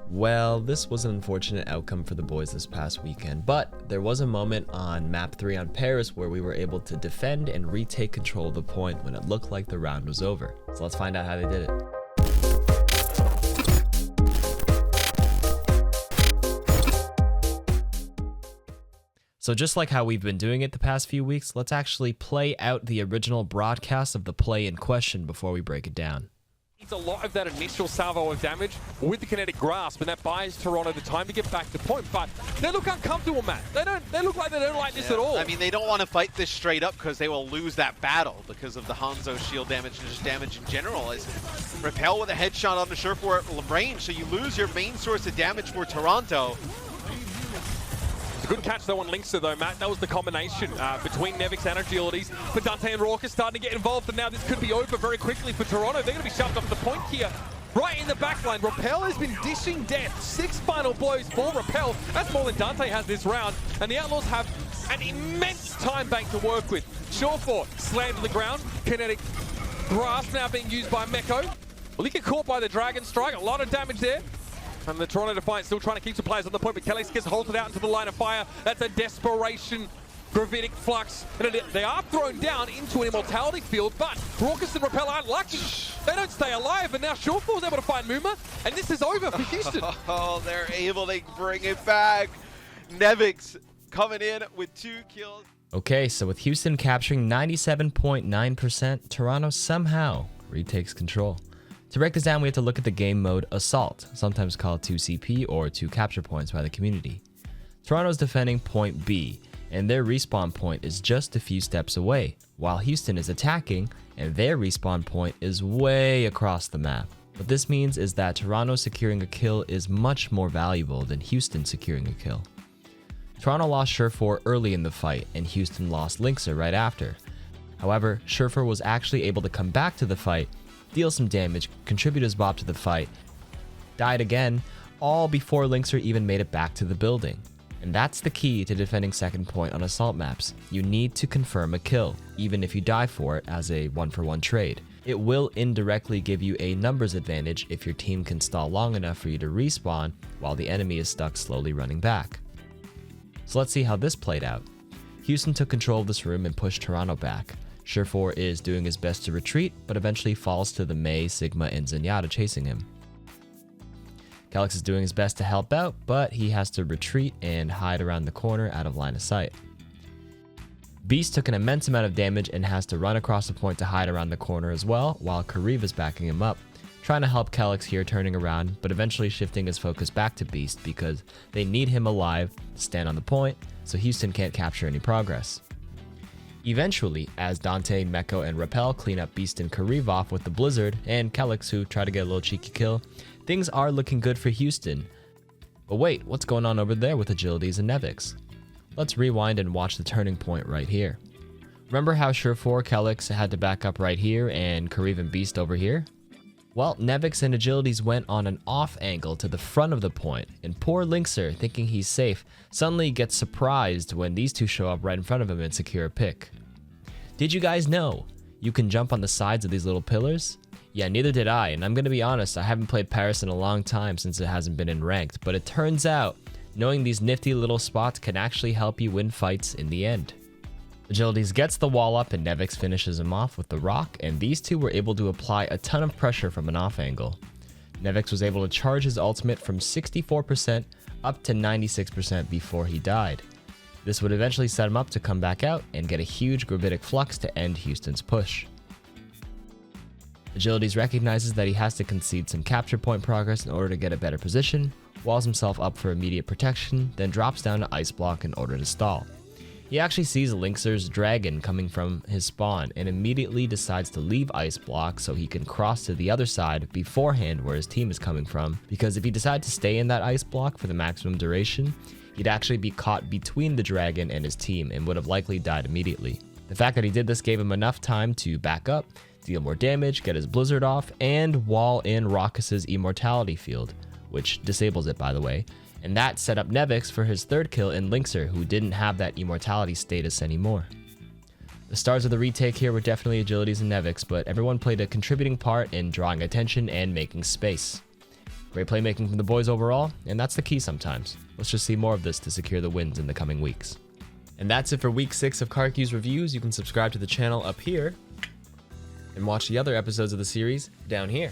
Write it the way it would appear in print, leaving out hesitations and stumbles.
Well, this was an unfortunate outcome for the boys this past weekend, but there was a moment on map 3 on Paris where we were able to defend and retake control of the point when it looked like the round was over. So let's find out how they did it. So just like how we've been doing it the past few weeks, let's actually play out the original broadcast of the play in question before we break it down. It's a lot of that initial salvo of damage with the kinetic grasp, and that buys Toronto the time to get back to point. But they look uncomfortable, Matt. They look like they don't like this at all. I mean, they don't want to fight this straight up because they will lose that battle because of the Hanzo shield damage and just damage in general. As Repel with a headshot on the Surefour at range, so you lose your main source of damage for Toronto. Good catch though on Linkster though, Matt. That was the combination between Nevix and Agilities. But Dante and Raucus starting to get involved, and now this could be over very quickly for Toronto. They're going to be shoved off the point here. Right in the backline, Repel has been dishing death. 6 final blows for Repel. That's more than Dante has this round. And the Outlaws have an immense time bank to work with. Surefour slammed to the ground. Kinetic grasp now being used by Meko. Well, he get caught by the Dragon Strike. A lot of damage there. And the Toronto Defiant still trying to keep some players on the point, but Kellex gets halted out into the line of fire. That's a desperation gravitic flux. And they are thrown down into an immortality field, but Raucus and Repel aren't lucky. They don't stay alive, and now Surefour's able to find Muma, and this is over for Houston. Oh, they're able to bring it back. Nevix coming in with 2 kills. Okay, so with Houston capturing 97.9%, Toronto somehow retakes control. To break this down, we have to look at the game mode Assault, sometimes called 2CP or 2 capture points by the community. Toronto's defending point B, and their respawn point is just a few steps away, while Houston is attacking, and their respawn point is way across the map. What this means is that Toronto securing a kill is much more valuable than Houston securing a kill. Toronto lost Surefour early in the fight, and Houston lost Linkster right after. However, Surefour was actually able to come back to the fight, deal some damage, contribute his bop to the fight, died again, all before Linkster even made it back to the building. And that's the key to defending second point on assault maps. You need to confirm a kill, even if you die for it as a 1-for-1 trade. It will indirectly give you a numbers advantage if your team can stall long enough for you to respawn while the enemy is stuck slowly running back. So let's see how this played out. Houston took control of this room and pushed Toronto back. Surefour is doing his best to retreat, but eventually falls to the Mei, Sigma, and Zenyatta chasing him. Kellex is doing his best to help out, but he has to retreat and hide around the corner out of line of sight. Beast took an immense amount of damage and has to run across the point to hide around the corner as well, while Kariv is backing him up, trying to help Kellex here turning around, but eventually shifting his focus back to Beast because they need him alive to stand on the point, so Houston can't capture any progress. Eventually, as Dante, Meko, and Repel clean up Beast and Kariv off with the Blizzard, and Kellex who try to get a little cheeky kill, things are looking good for Houston. But wait, what's going on over there with Agilities and Nevix? Let's rewind and watch the turning point right here. Remember how Surefour, Kellex had to back up right here and Kariv and Beast over here? Well, Nevix and Agilities went on an off angle to the front of the point, and poor Linkster, thinking he's safe, suddenly gets surprised when these two show up right in front of him and secure a pick. Did you guys know you can jump on the sides of these little pillars? Yeah, neither did I, and I'm gonna be honest, I haven't played Paris in a long time since it hasn't been in ranked, but it turns out knowing these nifty little spots can actually help you win fights in the end. Agilities gets the wall up and Nevix finishes him off with the rock, and these two were able to apply a ton of pressure from an off angle. Nevix was able to charge his ultimate from 64% up to 96% before he died. This would eventually set him up to come back out and get a huge gravitic flux to end Houston's push. Agilities recognizes that he has to concede some capture point progress in order to get a better position, walls himself up for immediate protection, then drops down to ice block in order to stall. He actually sees Linkster's dragon coming from his spawn and immediately decides to leave ice block so he can cross to the other side beforehand where his team is coming from, because if he decided to stay in that ice block for the maximum duration, he'd actually be caught between the dragon and his team and would have likely died immediately. The fact that he did this gave him enough time to back up, deal more damage, get his blizzard off, and wall in Raucus's immortality field, which disables it by the way, and that set up Nevix for his third kill in Linkster, who didn't have that immortality status anymore. The stars of the retake here were definitely Agilities and Nevix, but everyone played a contributing part in drawing attention and making space. Great playmaking from the boys overall, and that's the key sometimes. Let's just see more of this to secure the wins in the coming weeks. And that's it for week 6 of KARQ'S Reviews. You can subscribe to the channel up here and watch the other episodes of the series down here.